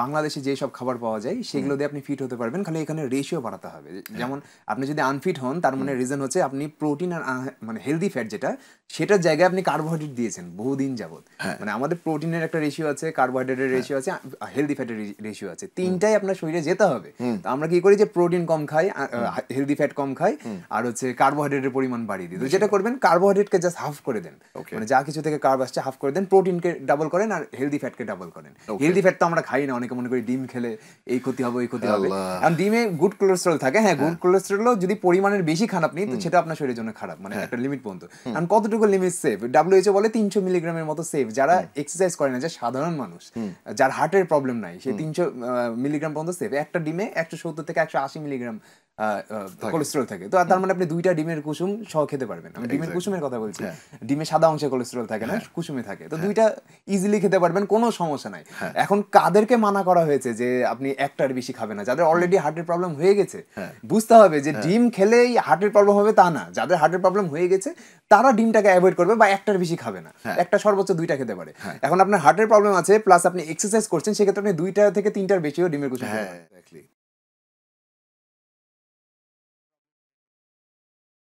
বাংলাদেশে যে সব খাবার পাওয়া যায় সেগুলো দিয়ে আপনি ফিট হতে পারবেন, খালি এখানে রেশিও বাড়াতে হবে। যেমন আপনি যদি আনফিট হন তার মানে রিজন হচ্ছে আপনি প্রোটিন আর মানে হেলদি ফ্যাট যেটা সেটার জায়গায় আপনি কার্বোহাইড্রেট দিয়েছেন বহুদিন যাবত। মানে আমাদের প্রোটিনের একটা রেশিও আছে, কার্বোহাইড্রেটের রেশিও আছে, হেলদি ফ্যাটের রেশিও আছে, তিনটাই আপনার শরীরে যেতে হবে। তো আমরা কি করি যে প্রোটিন কম খাই, হেলদি ফ্যাট কম খাই, আর হচ্ছে কার্বোহাইড্রেটের পরিমাণ বাড়িয়ে দিই। তো যেটা করবেন কার্বোহাইড্রেটকে জাস্ট হাফ করে দেন, মানে যা কিছু থেকে কার্ব আসছে হাফ করে দেন, প্রোটিনকে ডাবল করেন আর হেলদি ফ্যাটকে ডাবল করেন। হেলদি ফ্যাট তো আমরা খাই না, অনেকে মনে করি ডিম খেলে এই ক্ষতি হবে এই ক্ষতি হবে, কারণ ডিমে গুড কোলেস্টেরল থাকে। হ্যাঁ, গুড কোলেস্টেরলও যদি পরিমাণের বেশি খান আপনি তো সেটা আপনার শরীরের জন্য খারাপ, মানে একটা লিমিট পর্যন্ত। কারণ কতটুকু লিমিট সেফ, WHO বলে 300 মিলিগ্রামের মতো সেফ। যারা এক্সারসাইজ করে না, যে সাধারণ মানুষ যার হার্টের প্রবলেম নাই, সে 300 মিলিগ্রাম পর্যন্ত সেফ। একটা ডিমে 170 থেকে 180 মিলিগ্রাম কোলেস্টেরল থাকে। তো তার মানে আপনি 2টা ডিমের কুসুম সহ খেতে পারবেন। আমি ডিমের কুসুমের কথা বলছি, ডিমে সাদা অংশে কোলেস্টেরল থাকে না, কুসুমে থাকে। তো 2টা ইজিলি খেতে পারবেন, কোনো সমস্যা নাই। এখন কাদেরকে মানা করা হয়েছে যে আপনি একটার বেশি খাবেন না? যাদের অলরেডি হার্টের প্রবলেম হয়ে গেছে। বুঝতে হবে যে ডিম খেলেই হার্টের প্রবলেম হবে তা না। যাদের হার্টের প্রবলেম হয়ে গেছে তারা ডিমটাকে অ্যাভয়েড করবে বা একটার বেশি খাবে না, একটা সর্বোচ্চ 2টা খেতে পারে। এখন আপনার হার্টের প্রবলেম আছে প্লাস আপনি এক্সারসাইজ করছেন, সেক্ষেত্রে আপনি 2টা থেকে 3টার বেশিও ডিমের কুসুম খেতে পারেন।